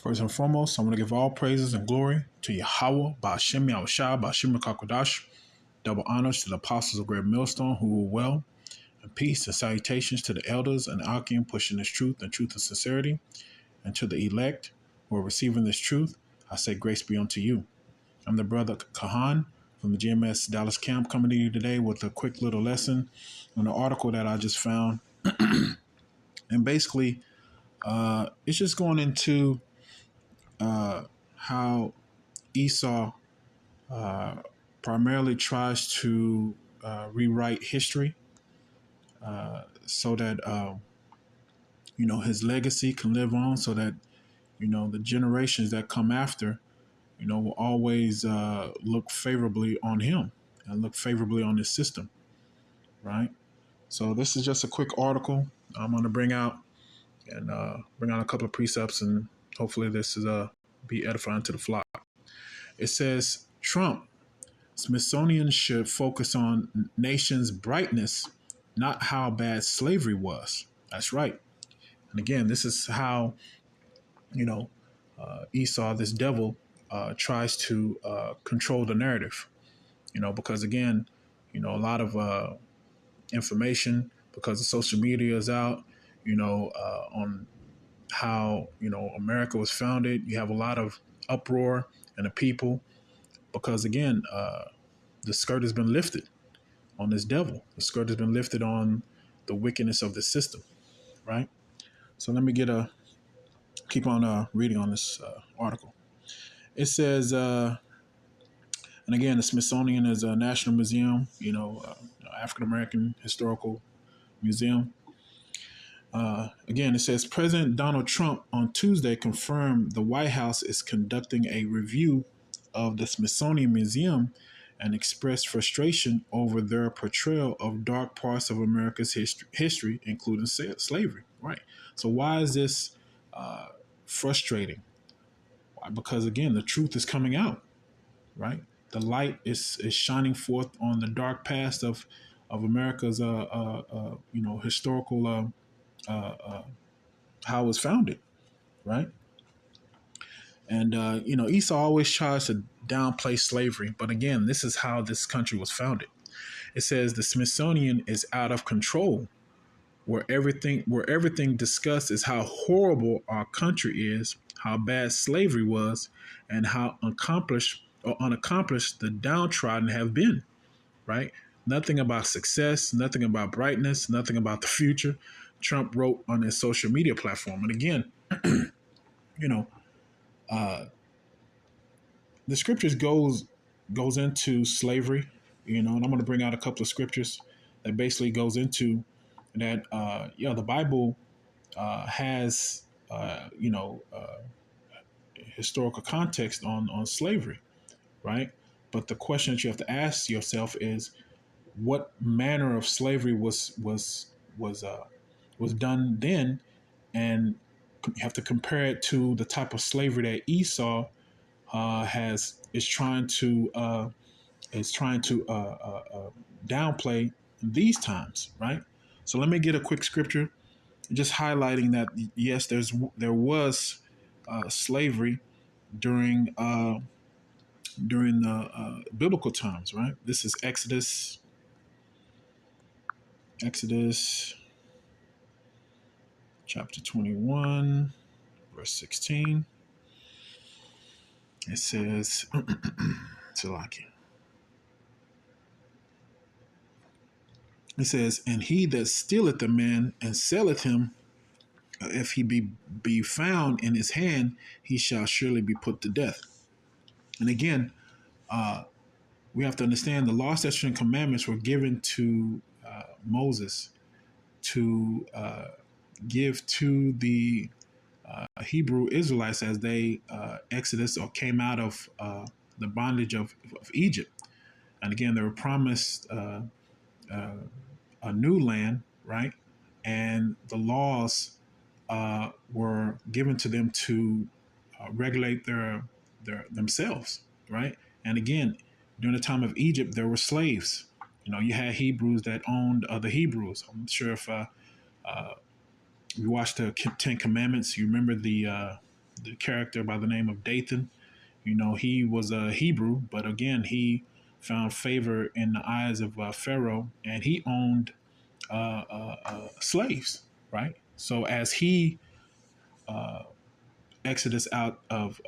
First and foremost, I want to give all praises and glory to Yahweh, Ba'ashem Yahushua, Ba'ashem Kakodash. Double honors to the apostles of Great Millstone who rule well, and peace and salutations to the elders and Akim pushing this truth and truth and sincerity, and to the elect who are receiving this truth. I say grace be unto you. I'm the brother Kahan from the GMS Dallas camp, coming to you today with a quick little lesson on an article that I just found. And basically, it's just going into how Esau primarily tries to rewrite history so that his legacy can live on, so that the generations that come after will always look favorably on him and look favorably on his system, right? So this is just a quick article I'm going to bring out a couple of precepts, and hopefully this is be edifying to the flock. It says, Trump, Smithsonian should focus on nation's brightness, not how bad slavery was. That's right. And again, this is how, Esau, this devil, tries to control the narrative, because again, a lot of information, because the social media is out, on how, America was founded. You have a lot of uproar in the people because, again, the skirt has been lifted on this devil. The skirt has been lifted on the wickedness of the system, right? So let me keep on reading on this article. It says, and again, the Smithsonian is a national museum, African-American historical museum. Again, it says President Donald Trump on Tuesday confirmed the White House is conducting a review of the Smithsonian Museum and expressed frustration over their portrayal of dark parts of America's history, including slavery. Right. So why is this frustrating? Why? Because, again, the truth is coming out. Right. The light is shining forth on the dark past of America's, historical how it was founded, right? And, Esau always tries to downplay slavery. But again, this is how this country was founded. It says the Smithsonian is out of control, where everything discussed is how horrible our country is, how bad slavery was, and how unaccomplished the downtrodden have been, right? Nothing about success, nothing about brightness, nothing about the future. Trump wrote on his social media platform. And again, the scriptures goes into slavery, and I'm going to bring out a couple of scriptures that basically goes into that. The Bible has, historical context on slavery, right? But the question that you have to ask yourself is, what manner of slavery was done then, and you have to compare it to the type of slavery that Esau is trying to downplay these times, right? So let me get a quick scripture, just highlighting that yes, there was slavery during the biblical times, right? This is Exodus chapter 21, verse 16. It says, it says, and he that stealeth a man and selleth him, if he be found in his hand, he shall surely be put to death. And again, we have to understand the law, statutes, and commandments were given to Moses to give to the Hebrew Israelites as they exodus or came out of the bondage of Egypt. And again, they were promised a new land, right? And the laws were given to them to regulate themselves, right? And again, during the time of Egypt, there were slaves. You had Hebrews that owned other Hebrews. I'm sure if you watched the Ten Commandments, you remember the the character by the name of Dathan. He was a Hebrew, but again, he found favor in the eyes of Pharaoh, and he owned slaves, right? So as he exodus out of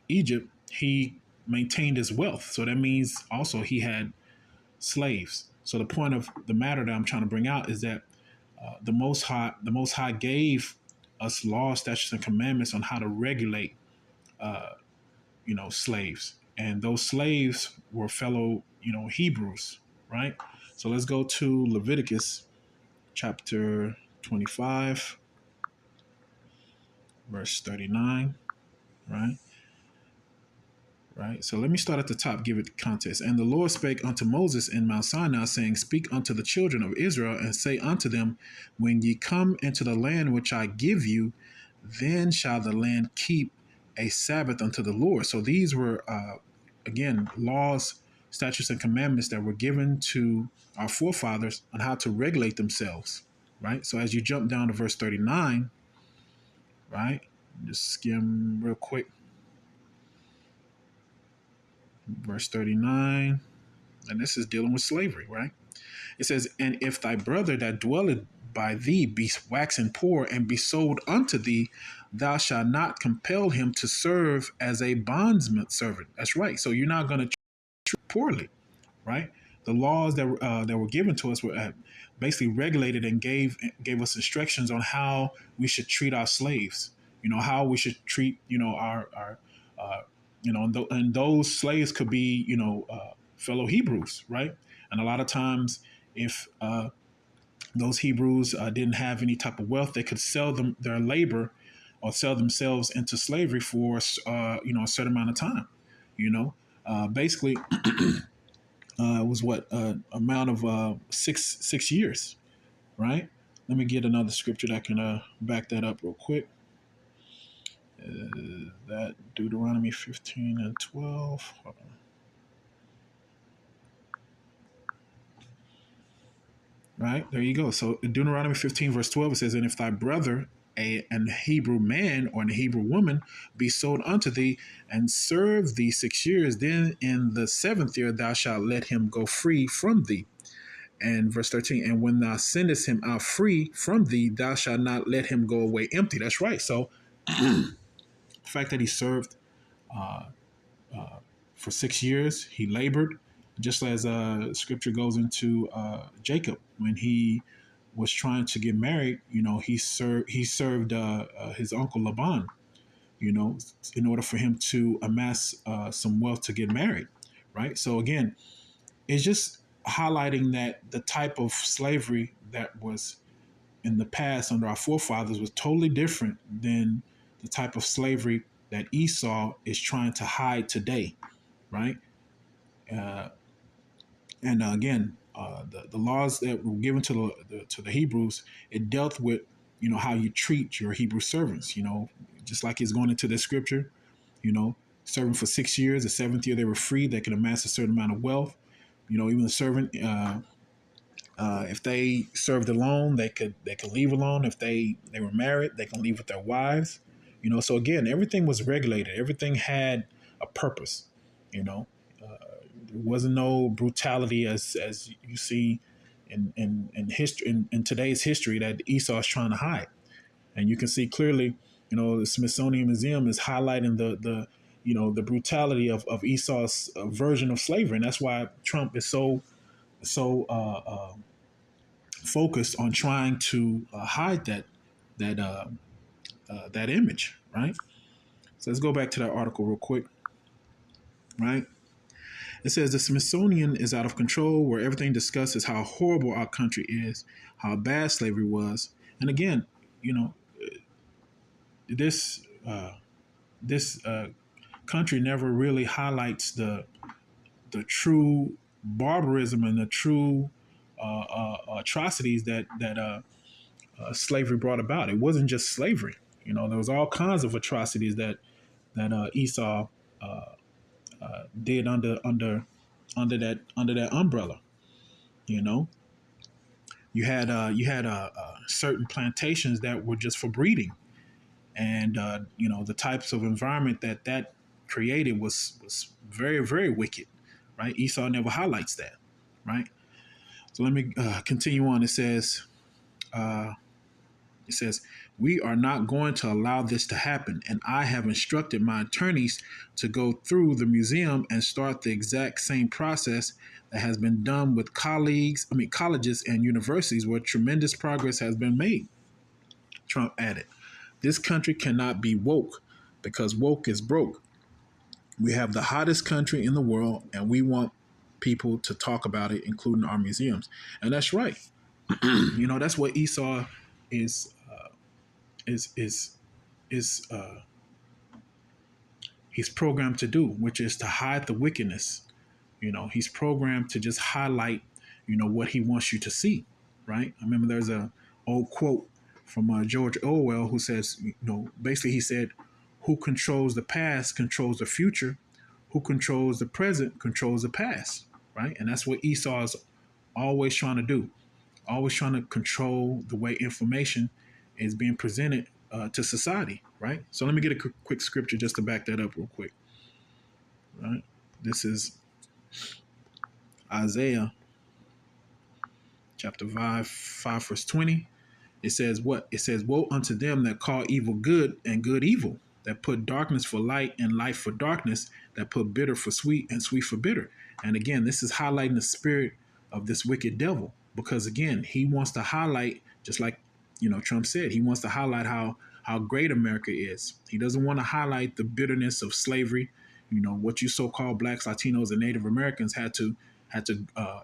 Egypt, he maintained his wealth. So that means also he had slaves. So the point of the matter that I'm trying to bring out is that the Most High gave us laws, statutes, and commandments on how to regulate, slaves, and those slaves were fellow, Hebrews, right? So let's go to Leviticus chapter 25, verse 39, right? Right. So let me start at the top, give it context. And the Lord spake unto Moses in Mount Sinai, saying, Speak unto the children of Israel, and say unto them, When ye come into the land which I give you, then shall the land keep a Sabbath unto the Lord. So these were, again, laws, statutes, and commandments that were given to our forefathers on how to regulate themselves. Right. So as you jump down to verse 39, right, just skim real quick. Verse 39, and this is dealing with slavery, right? It says, And if thy brother that dwelleth by thee be waxen poor and be sold unto thee, thou shalt not compel him to serve as a bondsman servant. That's right. So you're not going to treat poorly, right? The laws that were given to us were basically regulated and gave us instructions on how we should treat our slaves. How we should treat our and those slaves could be fellow Hebrews, right? And a lot of times, if those Hebrews didn't have any type of wealth, they could sell them their labor or sell themselves into slavery for a certain amount of time. Basically, it was what amount of 6 years, right? Let me get another scripture that can back that up real quick. That Deuteronomy 15 and 12. Hold on. Right, there you go. So Deuteronomy 15, verse 12, it says, And if thy brother, an Hebrew man or an Hebrew woman, be sold unto thee and serve thee 6 years, then in the seventh year thou shalt let him go free from thee. And verse 13, And when thou sendest him out free from thee, thou shalt not let him go away empty. That's right. So the fact that he served for 6 years, he labored, just as scripture goes into Jacob when he was trying to get married. He served his uncle Laban, in order for him to amass some wealth to get married, right? So again, it's just highlighting that the type of slavery that was in the past under our forefathers was totally different than the type of slavery that Esau is trying to hide today, right? Uh, and again, the laws that were given to the Hebrews, it dealt with how you treat your Hebrew servants. Just like it's going into the scripture, serving for 6 years. The seventh year they were free. They could amass a certain amount of wealth. Even the servant, if they served alone, they could leave alone. If they were married, they can leave with their wives. So again, everything was regulated. Everything had a purpose. There wasn't no brutality as you see in history in today's history that Esau is trying to hide. And you can see clearly, the Smithsonian Museum is highlighting the brutality of Esau's version of slavery, and that's why Trump is so focused on trying to hide that image, right? So let's go back to that article real quick, right? It says the Smithsonian is out of control, where everything discussed is how horrible our country is, how bad slavery was, and again, this this country never really highlights the true barbarism and the true atrocities that slavery brought about. It wasn't just slavery. There was all kinds of atrocities that Esau did under that umbrella. You know, you had certain plantations that were just for breeding, and the types of environment that created was very, very wicked, right? Esau never highlights that, right? So let me continue on. Uh, it says, we are not going to allow this to happen, and I have instructed my attorneys to go through the museum and start the exact same process that has been done with colleges and universities where tremendous progress has been made. Trump added, this country cannot be woke because woke is broke. We have the hottest country in the world, and we want people to talk about it, including our museums. And that's right. That's what Esau is is is is he's programmed to do, which is to hide the wickedness. He's programmed to just highlight, what he wants you to see, right? I remember there's a old quote from George Orwell who says, basically he said, who controls the past controls the future. Who controls the present controls the past, right? And that's what Esau is always trying to do, always trying to control the way information is being presented to society, right? So let me get a quick scripture just to back that up real quick, right? This is Isaiah chapter 5 verse 20. It says what? It says, woe unto them that call evil good and good evil, that put darkness for light and light for darkness, that put bitter for sweet and sweet for bitter. And again, this is highlighting the spirit of this wicked devil, because again, he wants to highlight, just like Trump said, he wants to highlight how great America is. He doesn't want to highlight the bitterness of slavery, what you so-called blacks, Latinos, and Native Americans had to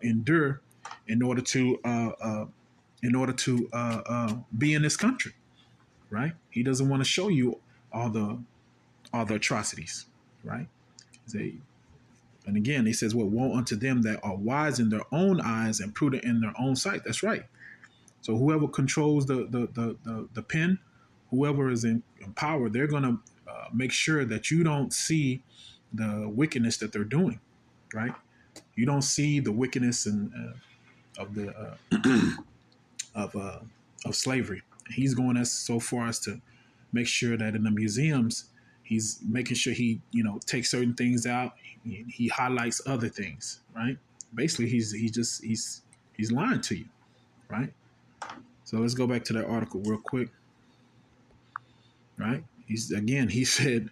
endure in order to be in this country, right? He doesn't want to show you all the atrocities, right? And again, he says, "What woe unto them that are wise in their own eyes and prudent in their own sight." That's right. So whoever controls the pen, whoever is in power, they're going to make sure that you don't see the wickedness that they're doing, right? You don't see the wickedness of the of slavery. He's going as so far as to make sure that in the museums, he's making sure he takes certain things out. He highlights other things, right? Basically, he's lying to you, right? So let's go back to that article real quick, right? He said,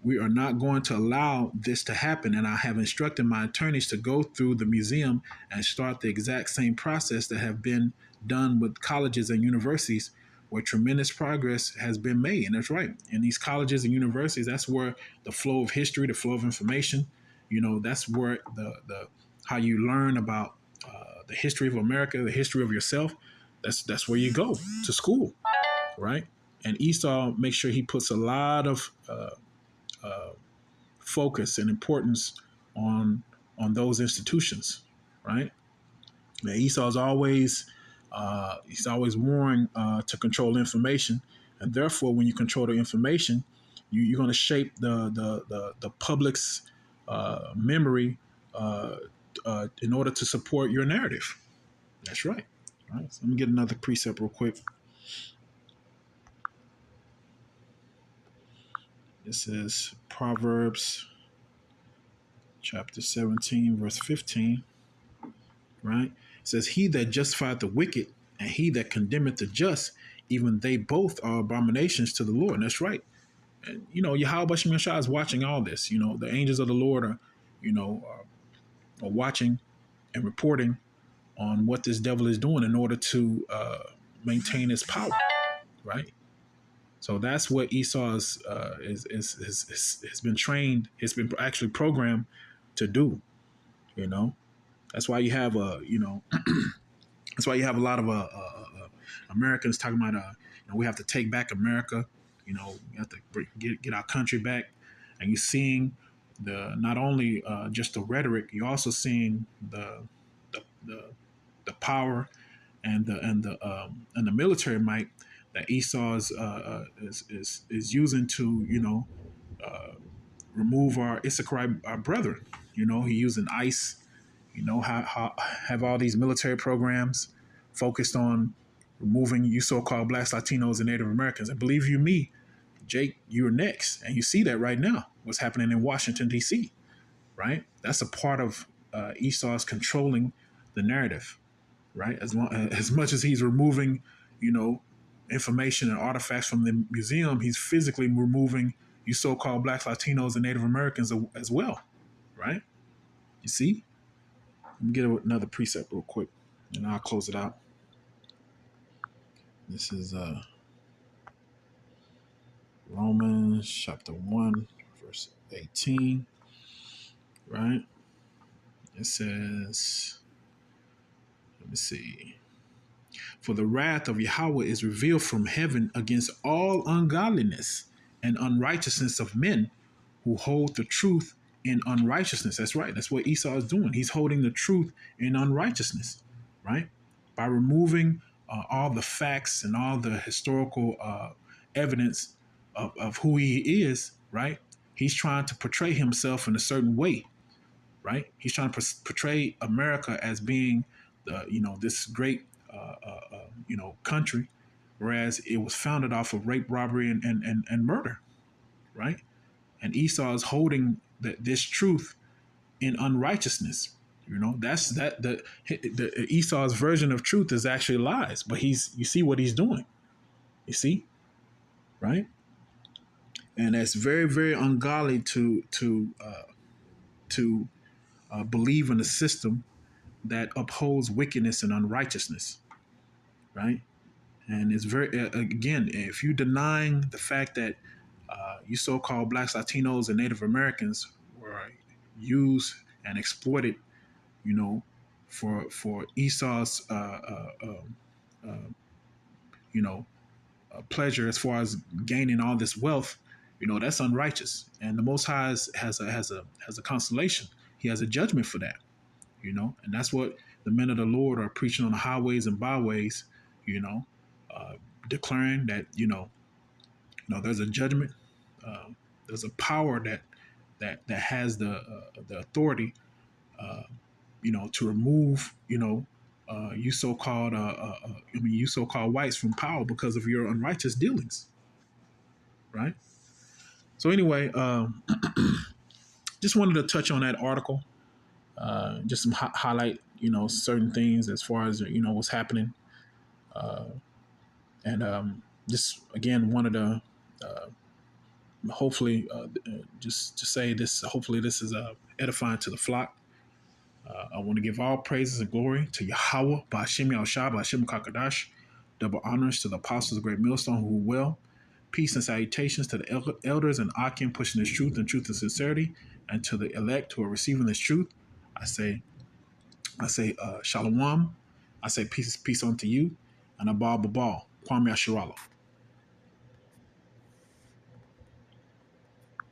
we are not going to allow this to happen, and I have instructed my attorneys to go through the museum and start the exact same process that have been done with colleges and universities where tremendous progress has been made. And that's right. In these colleges and universities, that's where the flow of history, the flow of information, that's where the how you learn about the history of America, the history of yourself. That's where you go to school, right? And Esau makes sure he puts a lot of focus and importance on those institutions, right? Now, Esau's always he's always warring to control information, and therefore, when you control the information, you're going to shape the public's memory in order to support your narrative. That's right. All right. So let me get another precept real quick. This is Proverbs chapter 17, verse 15. Right? It says, he that justifieth the wicked and he that condemneth the just, even they both are abominations to the Lord. And that's right. And, Yahweh Bashim Yashai is watching all this. The angels of the Lord are watching and reporting on what this devil is doing in order to maintain his power. Right? So that's what Esau has been trained, has been actually programmed to do. That's why you have that's why you have a lot of Americans talking about we have to take back America. We have to get our country back. And you're seeing not only just the rhetoric, you're also seeing the power and the military might that Esau is using to remove our Issachar our brethren. He using ICE. Have all these military programs focused on removing you so-called blacks, Latinos, and Native Americans. And believe you me, Jake, you're next. And you see that right now, what's happening in Washington, D.C., right? That's a part of Esau's controlling the narrative, right? As much as he's removing, you know, information and artifacts from the museum, he's physically removing you so-called blacks, Latinos, and Native Americans as well, right? You see? Let me get another precept real quick, and I'll close it out. This is Romans chapter 1, verse 18, right? It says, let me see. For the wrath of Yahweh is revealed from heaven against all ungodliness and unrighteousness of men who hold the truth in unrighteousness. That's right. That's what Esau is doing. He's holding the truth in unrighteousness, right? By removing all the facts and all the historical evidence of who he is, right? He's trying to portray himself in a certain way, right? He's trying to portray America as being, this great, country, whereas it was founded off of rape, robbery, and murder, right? And Esau is holding this truth in unrighteousness. You know, that's the Esau's version of truth is actually lies, but you see what he's doing. You see, right? And that's very, very ungodly to believe in a system that upholds wickedness and unrighteousness, right? And it's very, again, if you're denying the fact that you so-called blacks, Latinos, and Native Americans were used and exploited, you know, for Esau's, pleasure as far as gaining all this wealth, you know, that's unrighteous. And the Most High has a consolation. He has a judgment for that, you know, and that's what the men of the Lord are preaching on the highways and byways, you know, declaring that there's a judgment, there's a power that has the authority, to remove, you so-called you so-called whites from power because of your unrighteous dealings, right? So anyway, just wanted to touch on that article, just some highlight, certain things as far as what's happening, and just again wanted to hopefully just to say this. Hopefully, this is edifying to the flock. I want to give all praises and glory to Yahweh, Ba'ashem Yahushua, Ba'ashem Kakadash. Double honors to the apostles of Great Millstone who well. Peace and salutations to the elders and Akim pushing this truth and sincerity, and to the elect who are receiving this truth. I say shalom. I say peace unto you, and abal babal. Kwame Ashirala.